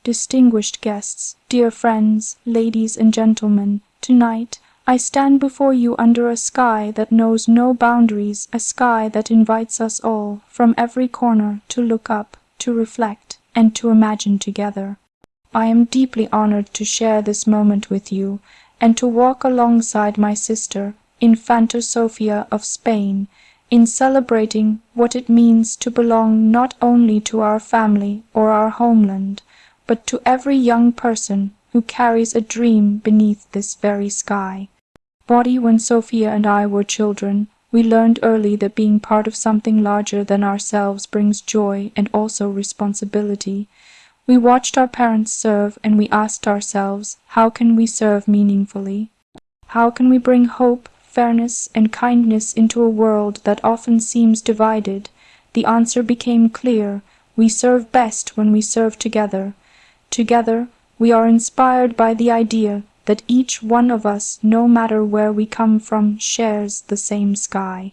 Distinguished guests, dear friends, ladies and gentlemen, tonight I stand before you under a sky that knows no boundaries, a sky that invites us all, from every corner, to look up, to reflect, and to imagine together. I am deeply honored to share this moment with you, and to walk alongside my sister, Infanta Sofia of Spain, in celebrating what it means to belong not only to our family or our homeland, but to every young person who carries a dream beneath this very sky. When Sofia and I were children, we learned early that being part of something larger than ourselves brings joy and also responsibility. We watched our parents serve and we asked ourselves, how can we serve meaningfully? How can we bring hope, fairness, and kindness into a world that often seems divided? The answer became clear: we serve best when we serve together. Together, we are inspired by the idea that each one of us, no matter where we come from, shares the same sky.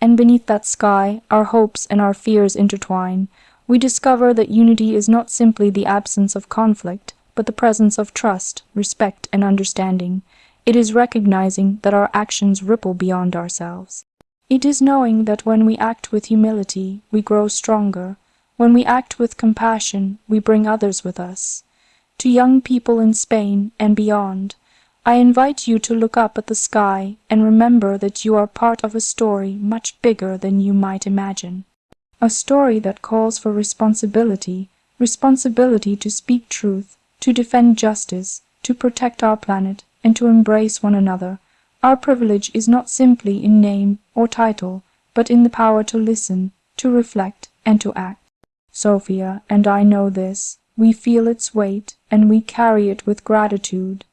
And beneath that sky, our hopes and our fears intertwine. We discover that unity is not simply the absence of conflict, but the presence of trust, respect, and understanding. It is recognizing that our actions ripple beyond ourselves. It is knowing that when we act with humility, we grow stronger. When we act with compassion, we bring others with us. To young people in Spain and beyond, I invite you to look up at the sky and remember that you are part of a story much bigger than you might imagine. A story that calls for responsibility to speak truth, to defend justice, to protect our planet, and to embrace one another. Our privilege is not simply in name or title, but in the power to listen, to reflect, and to act. Sofia and I know this. We feel its weight, and we carry it with gratitude.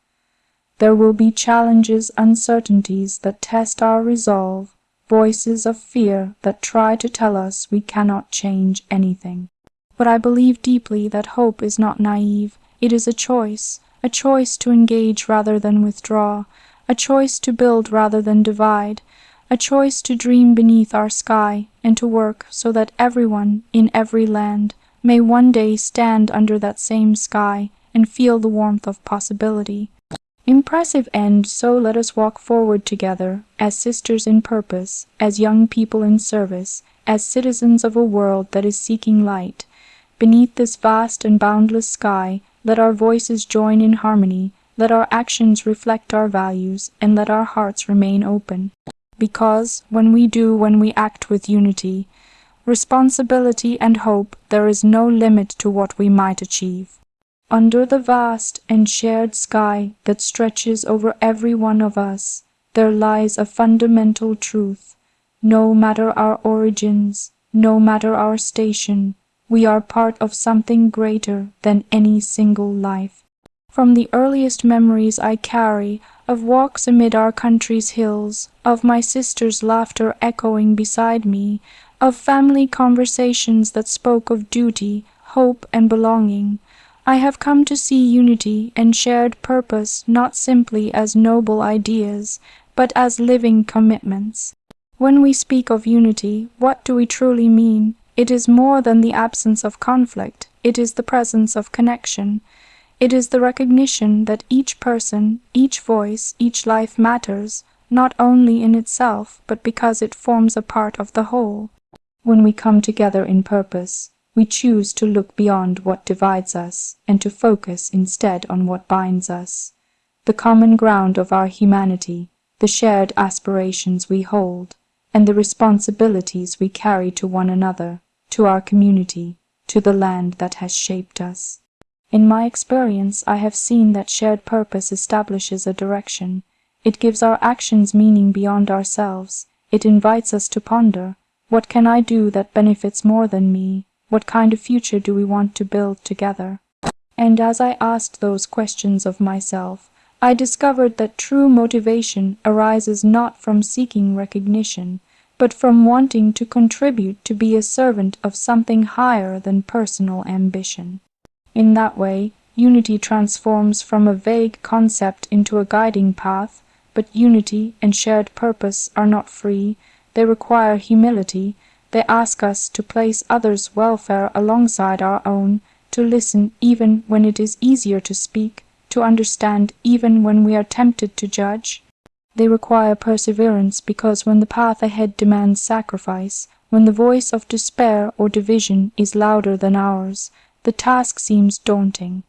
There will be challenges, uncertainties that test our resolve, voices of fear that try to tell us we cannot change anything. But I believe deeply that hope is not naive. It is a choice to engage rather than withdraw, a choice to build rather than divide, a choice to dream beneath our sky and to work so that everyone in every land may one day stand under that same sky and feel the warmth of possibility. Impressive end, so let us walk forward together, as sisters in purpose, as young people in service, as citizens of a world that is seeking light. Beneath this vast and boundless sky, let our voices join in harmony, let our actions reflect our values, and let our hearts remain open. Because when we act with unity, responsibility and hope, there is no limit to what we might achieve. Under the vast and shared sky that stretches over every one of us, there lies a fundamental truth. No matter our origins, no matter our station, we are part of something greater than any single life. From the earliest memories I carry of walks amid our country's hills, of my sister's laughter echoing beside me, of family conversations that spoke of duty, hope, and belonging, I have come to see unity and shared purpose not simply as noble ideas, but as living commitments. When we speak of unity, what do we truly mean? It is more than the absence of conflict. It is the presence of connection. It is the recognition that each person, each voice, each life matters, not only in itself, but because it forms a part of the whole. When we come together in purpose, we choose to look beyond what divides us and to focus instead on what binds us. The common ground of our humanity, the shared aspirations we hold, and the responsibilities we carry to one another, to our community, to the land that has shaped us. In my experience, I have seen that shared purpose establishes a direction. It gives our actions meaning beyond ourselves. It invites us to ponder, what can I do that benefits more than me? What kind of future do we want to build together? And as I asked those questions of myself, I discovered that true motivation arises not from seeking recognition, but from wanting to contribute to be a servant of something higher than personal ambition. In that way, unity transforms from a vague concept into a guiding path, but unity and shared purpose are not free. They require humility. They ask us to place others' welfare alongside our own, to listen even when it is easier to speak, to understand even when we are tempted to judge. They require perseverance because when the path ahead demands sacrifice, when the voice of despair or division is louder than ours, the task seems daunting.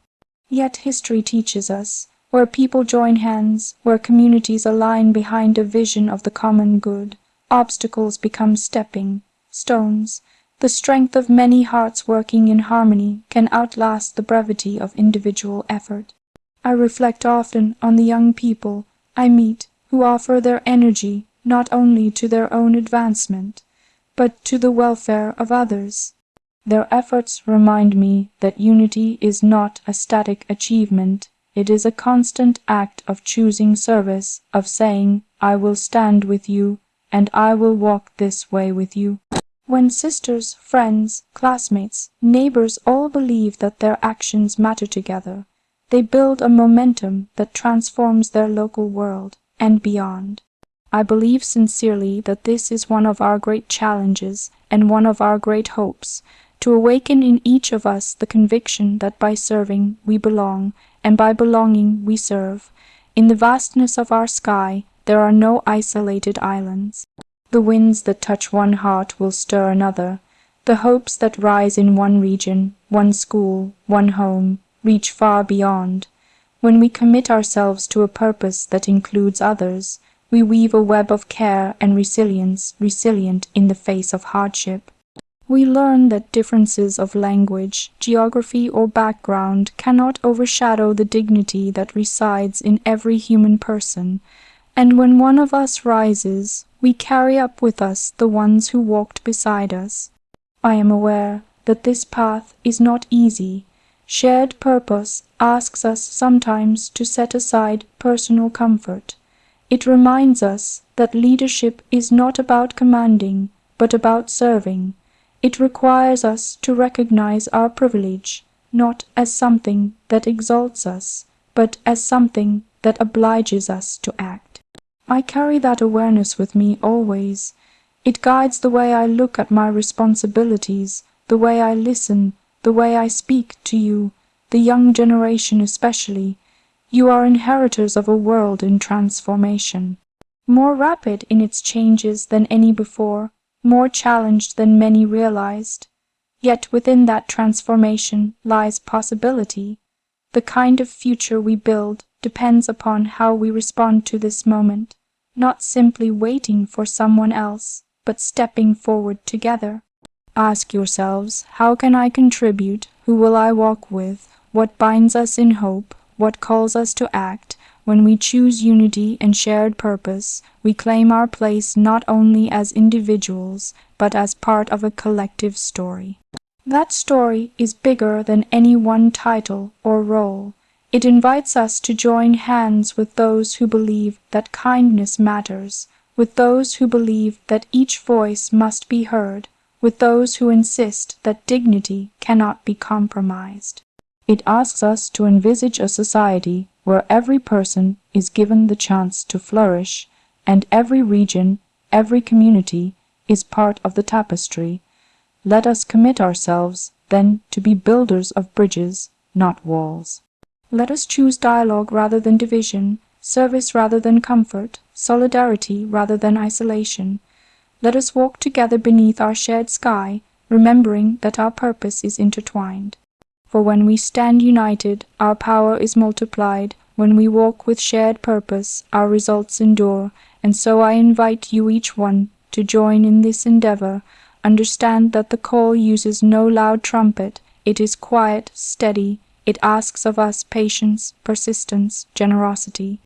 Yet history teaches us, where people join hands, where communities align behind a vision of the common good, obstacles become stepping stones. The strength of many hearts working in harmony can outlast the brevity of individual effort. I reflect often on the young people I meet who offer their energy not only to their own advancement, but to the welfare of others. Their efforts remind me that unity is not a static achievement, it is a constant act of choosing service, of saying, I will stand with you, and I will walk this way with you. When sisters, friends, classmates, neighbors all believe that their actions matter together, they build a momentum that transforms their local world and beyond. I believe sincerely that this is one of our great challenges and one of our great hopes, to awaken in each of us the conviction that by serving we belong, and by belonging we serve. In the vastness of our sky there are no isolated islands. The winds that touch one heart will stir another. The hopes that rise in one region, one school, one home, reach far beyond. When we commit ourselves to a purpose that includes others, we weave a web of care and resilience, resilient in the face of hardship. We learn that differences of language, geography, or background cannot overshadow the dignity that resides in every human person, and when one of us rises, we carry up with us the ones who walked beside us. I am aware that this path is not easy. Shared purpose asks us sometimes to set aside personal comfort. It reminds us that leadership is not about commanding, but about serving. It requires us to recognize our privilege, not as something that exalts us, but as something that obliges us to act. I carry that awareness with me always. It guides the way I look at my responsibilities, the way I listen, the way I speak to you, the young generation especially. You are inheritors of a world in transformation, more rapid in its changes than any before, more challenged than many realized. Yet within that transformation lies possibility. The kind of future we build depends upon how we respond to this moment, not simply waiting for someone else, but stepping forward together. Ask yourselves, how can I contribute? Who will I walk with? What binds us in hope? What calls us to act? When we choose unity and shared purpose, we claim our place not only as individuals, but as part of a collective story. That story is bigger than any one title or role. It invites us to join hands with those who believe that kindness matters, with those who believe that each voice must be heard, with those who insist that dignity cannot be compromised. It asks us to envisage a society where every person is given the chance to flourish, and every region, every community is part of the tapestry. Let us commit ourselves, then, to be builders of bridges, not walls. Let us choose dialogue rather than division, service rather than comfort, solidarity rather than isolation. Let us walk together beneath our shared sky, remembering that our purpose is intertwined. For when we stand united, our power is multiplied. When we walk with shared purpose, our results endure. And so I invite you each one to join in this endeavor. Understand that the call uses no loud trumpet. It is quiet, steady. It asks of us patience, persistence, generosity.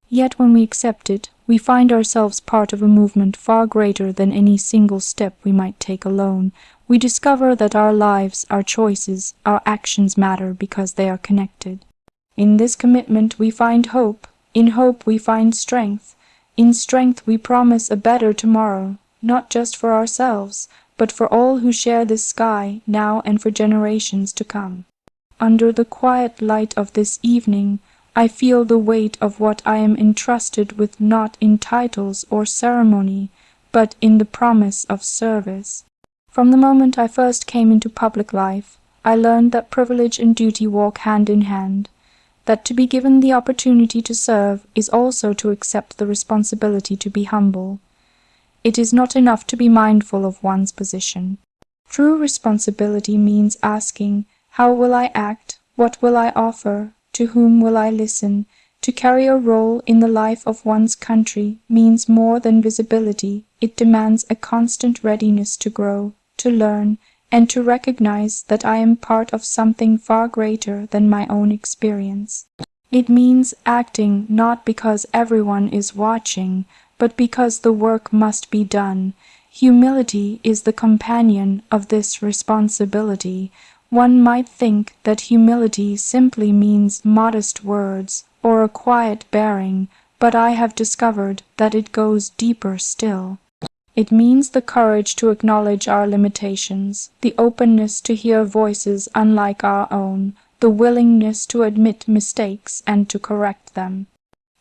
Yet when we accept it, we find ourselves part of a movement far greater than any single step we might take alone. We discover that our lives, our choices, our actions matter because they are connected. In this commitment we find hope. In hope we find strength. In strength we promise a better tomorrow, not just for ourselves, but for all who share this sky now and for generations to come. Under the quiet light of this evening, I feel the weight of what I am entrusted with, not in titles or ceremony, but in the promise of service. From the moment I first came into public life, I learned that privilege and duty walk hand in hand, that to be given the opportunity to serve is also to accept the responsibility to be humble. It is not enough to be mindful of one's position. True responsibility means asking, how will I act? What will I offer? To whom will I listen? To carry a role in the life of one's country means more than visibility. It demands a constant readiness to grow, to learn, and to recognize that I am part of something far greater than my own experience. It means acting not because everyone is watching, but because the work must be done. Humility is the companion of this responsibility. One might think that humility simply means modest words or a quiet bearing, but I have discovered that it goes deeper still. It means the courage to acknowledge our limitations, the openness to hear voices unlike our own, the willingness to admit mistakes and to correct them.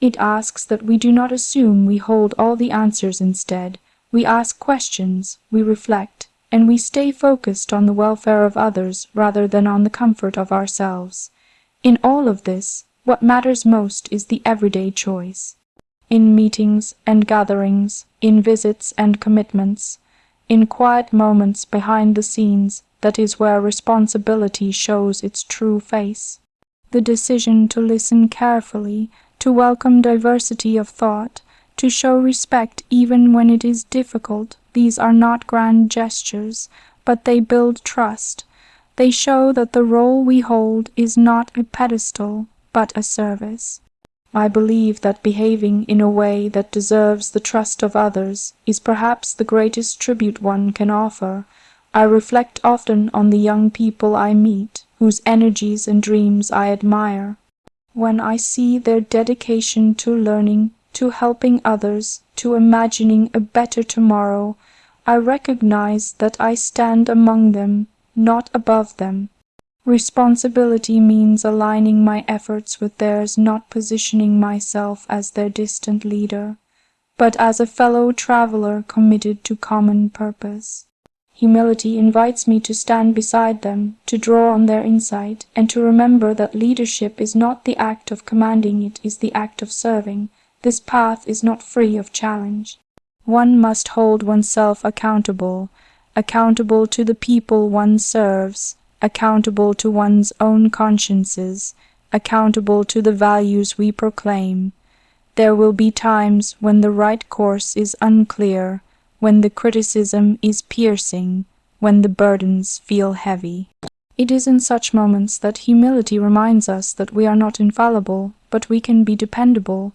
It asks that we do not assume we hold all the answers. Instead, we ask questions, we reflect, and we stay focused on the welfare of others rather than on the comfort of ourselves. In all of this, what matters most is the everyday choice. In meetings and gatherings, in visits and commitments, in quiet moments behind the scenes, that is where responsibility shows its true face. The decision to listen carefully, to welcome diversity of thought, to show respect even when it is difficult, these are not grand gestures, but they build trust. They show that the role we hold is not a pedestal, but a service. I believe that behaving in a way that deserves the trust of others is perhaps the greatest tribute one can offer. I reflect often on the young people I meet, whose energies and dreams I admire. When I see their dedication to learning, to helping others, to imagining a better tomorrow, I recognize that I stand among them, not above them. Responsibility means aligning my efforts with theirs, not positioning myself as their distant leader, but as a fellow traveler committed to common purpose. Humility invites me to stand beside them, to draw on their insight, and to remember that leadership is not the act of commanding, it is the act of serving. This path is not free of challenge. One must hold oneself accountable to the people one serves, accountable to one's own consciences, accountable to the values we proclaim. There will be times when the right course is unclear, when the criticism is piercing, when the burdens feel heavy. It is in such moments that humility reminds us that we are not infallible, but we can be dependable.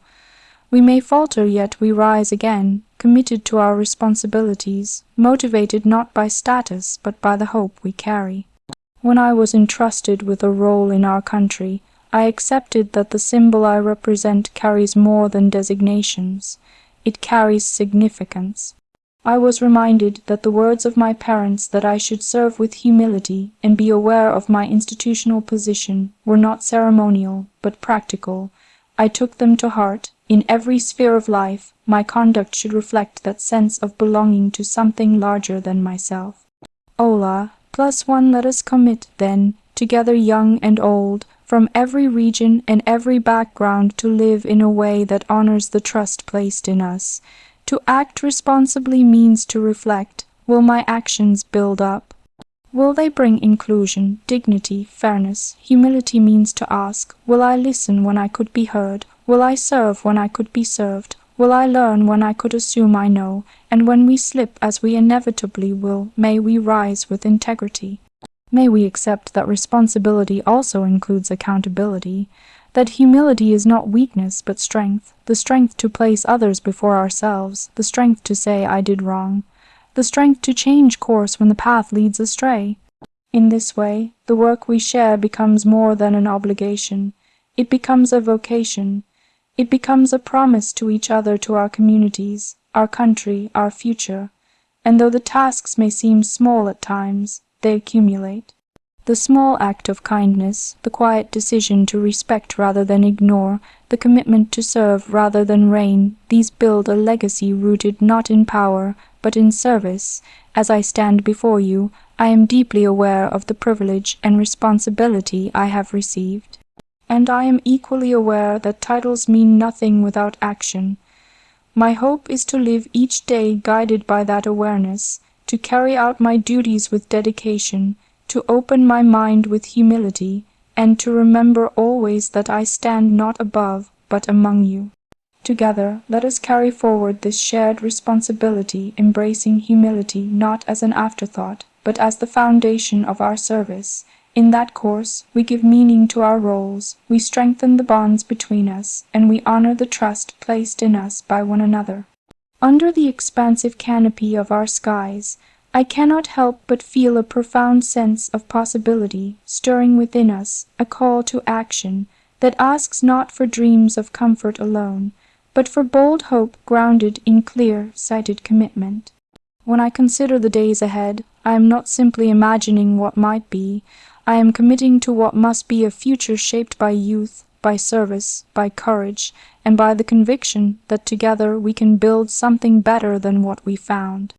We may falter, yet we rise again, committed to our responsibilities, motivated not by status, but by the hope we carry. When I was entrusted with a role in our country, I accepted that the symbol I represent carries more than designations. It carries significance. I was reminded that the words of my parents that I should serve with humility and be aware of my institutional position were not ceremonial, but practical. I took them to heart. In every sphere of life, my conduct should reflect that sense of belonging to something larger than myself. Hola, +1 let us commit, then, together young and old, from every region and every background to live in a way that honors the trust placed in us. To act responsibly means to reflect, will my actions build up? Will they bring inclusion, dignity, fairness? Humility means to ask, will I listen when I could be heard? Will I serve when I could be served? Will I learn when I could assume I know? And when we slip, as we inevitably will, may we rise with integrity. May we accept that responsibility also includes accountability, that humility is not weakness but strength, the strength to place others before ourselves, the strength to say I did wrong, the strength to change course when the path leads astray. In this way, the work we share becomes more than an obligation. It becomes a vocation. It becomes a promise to each other, to our communities, our country, our future. And though the tasks may seem small at times, they accumulate. The small act of kindness, the quiet decision to respect rather than ignore, the commitment to serve rather than reign, these build a legacy rooted not in power, but in service. As I stand before you, I am deeply aware of the privilege and responsibility I have received. And I am equally aware that titles mean nothing without action. My hope is to live each day guided by that awareness, to carry out my duties with dedication, to open my mind with humility, and to remember always that I stand not above, but among you. Together, let us carry forward this shared responsibility, embracing humility not as an afterthought, but as the foundation of our service. In that course, we give meaning to our roles, we strengthen the bonds between us, and we honor the trust placed in us by one another. Under the expansive canopy of our skies, I cannot help but feel a profound sense of possibility stirring within us, a call to action that asks not for dreams of comfort alone, but for bold hope grounded in clear-sighted commitment. When I consider the days ahead, I am not simply imagining what might be, I am committing to what must be a future shaped by youth, by service, by courage, and by the conviction that together we can build something better than what we found.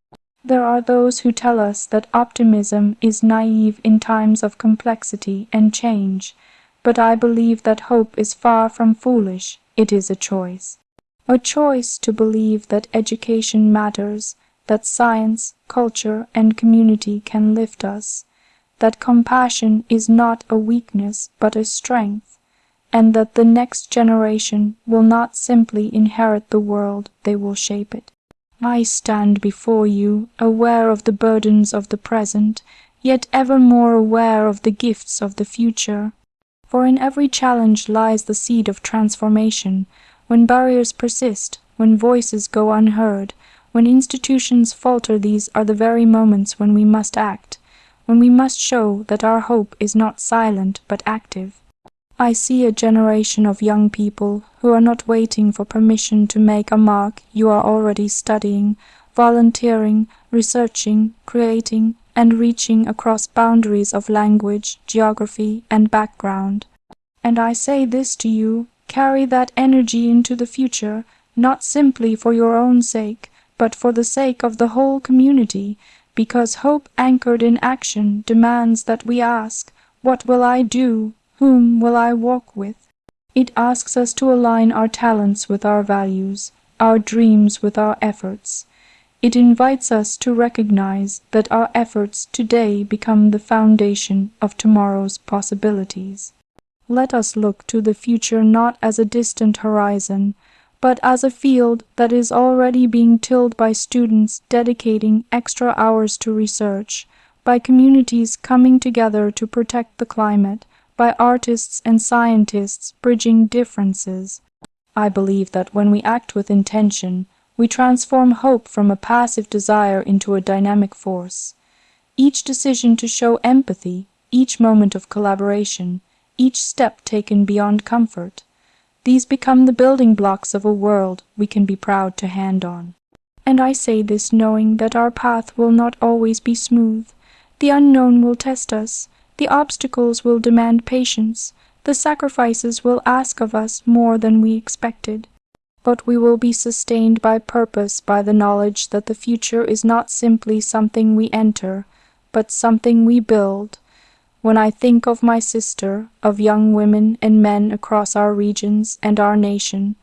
There are those who tell us that optimism is naive in times of complexity and change, but I believe that hope is far from foolish. It is a choice. A choice to believe that education matters, that science, culture, and community can lift us, that compassion is not a weakness but a strength, and that the next generation will not simply inherit the world, they will shape it. I stand before you, aware of the burdens of the present, yet ever more aware of the gifts of the future. For in every challenge lies the seed of transformation. When barriers persist, when voices go unheard, when institutions falter, these are the very moments when we must act, when we must show that our hope is not silent but active. I see a generation of young people who are not waiting for permission to make a mark. You are already studying, volunteering, researching, creating, and reaching across boundaries of language, geography, and background. And I say this to you, carry that energy into the future, not simply for your own sake, but for the sake of the whole community, because hope anchored in action demands that we ask, what will I do? Whom will I walk with? It asks us to align our talents with our values, our dreams with our efforts. It invites us to recognize that our efforts today become the foundation of tomorrow's possibilities. Let us look to the future not as a distant horizon, but as a field that is already being tilled by students dedicating extra hours to research, by communities coming together to protect the climate, by artists and scientists bridging differences. I believe that when we act with intention, we transform hope from a passive desire into a dynamic force. Each decision to show empathy, each moment of collaboration, each step taken beyond comfort, these become the building blocks of a world we can be proud to hand on. And I say this knowing that our path will not always be smooth. The unknown will test us. The obstacles will demand patience, the sacrifices will ask of us more than we expected. But we will be sustained by purpose, by the knowledge that the future is not simply something we enter, but something we build. When I think of my sister, of young women and men across our regions and our nation,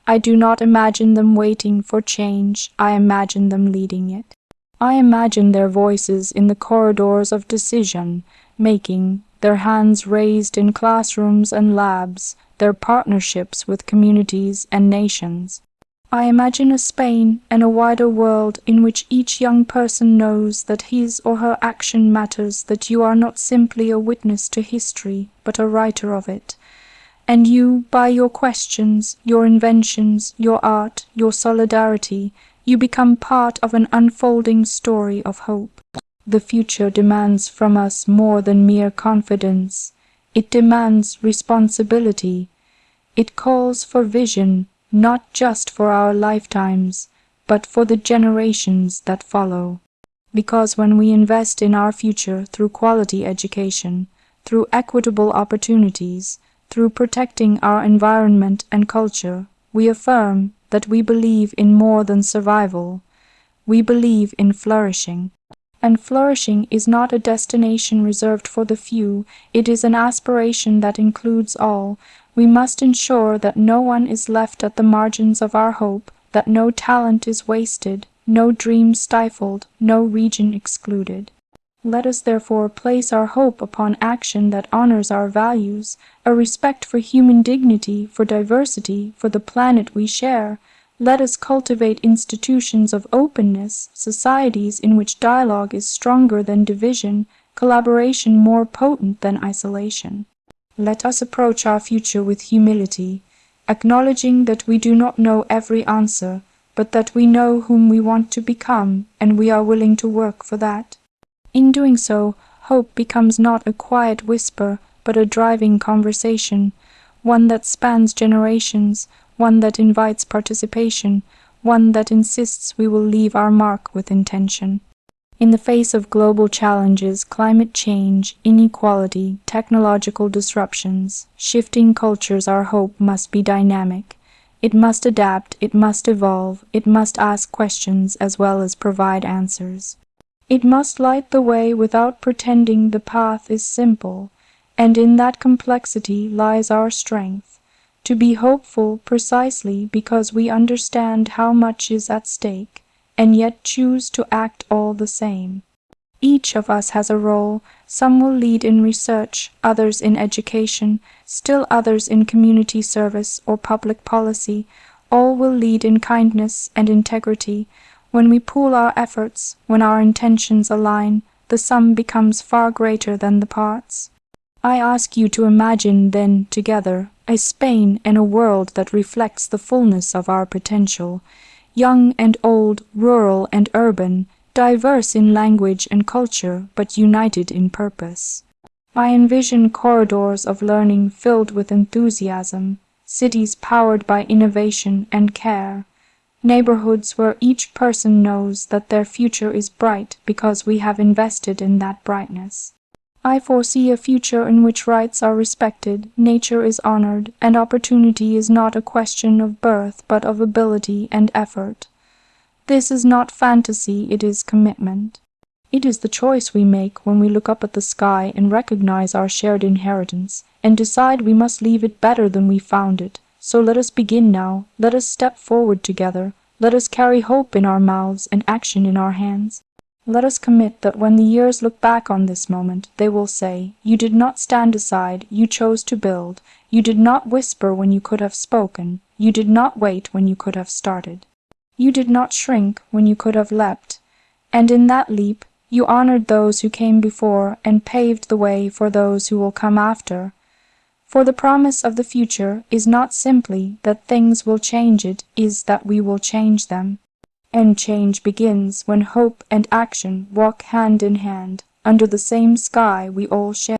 I do not imagine them waiting for change, I imagine them leading it. I imagine their voices in the corridors of decision, making, their hands raised in classrooms and labs, their partnerships with communities and nations. I imagine a Spain and a wider world in which each young person knows that his or her action matters, that you are not simply a witness to history, but a writer of it. And you, by your questions, your inventions, your art, your solidarity, you become part of an unfolding story of hope. The future demands from us more than mere confidence. It demands responsibility. It calls for vision, not just for our lifetimes, but for the generations that follow. Because when we invest in our future through quality education, through equitable opportunities, through protecting our environment and culture. We affirm that we believe in more than survival. We believe in flourishing. And flourishing is not a destination reserved for the few, it is an aspiration that includes all. We must ensure that no one is left at the margins of our hope, that no talent is wasted, no dream stifled, no region excluded. Let us therefore place our hope upon action that honors our values, a respect for human dignity, for diversity, for the planet we share. Let us cultivate institutions of openness, societies in which dialogue is stronger than division, collaboration more potent than isolation. Let us approach our future with humility, acknowledging that we do not know every answer, but that we know whom we want to become, and we are willing to work for that. In doing so, hope becomes not a quiet whisper, but a driving conversation, one that spans generations, one that invites participation, one that insists we will leave our mark with intention. In the face of global challenges, climate change, inequality, technological disruptions, shifting cultures, our hope must be dynamic. It must adapt, it must evolve, it must ask questions as well as provide answers. It must light the way without pretending the path is simple, and in that complexity lies our strength. To be hopeful precisely because we understand how much is at stake, and yet choose to act all the same. Each of us has a role. Some will lead in research, others in education, still others in community service or public policy. All will lead in kindness and integrity. When we pool our efforts, when our intentions align, the sum becomes far greater than the parts. I ask you to imagine then together a Spain and a world that reflects the fullness of our potential, young and old, rural and urban, diverse in language and culture, but united in purpose. I envision corridors of learning filled with enthusiasm, cities powered by innovation and care, neighborhoods where each person knows that their future is bright because we have invested in that brightness. I foresee a future in which rights are respected, nature is honored, and opportunity is not a question of birth but of ability and effort. This is not fantasy, it is commitment. It is the choice we make when we look up at the sky and recognize our shared inheritance, and decide we must leave it better than we found it. So let us begin now, let us step forward together, let us carry hope in our mouths and action in our hands. Let us commit that when the years look back on this moment, they will say, "You did not stand aside, you chose to build. You did not whisper when you could have spoken. You did not wait when you could have started. You did not shrink when you could have leapt. And in that leap, you honored those who came before and paved the way for those who will come after." For the promise of the future is not simply that things will change, it is that we will change them. And change begins when hope and action walk hand in hand, under the same sky we all share.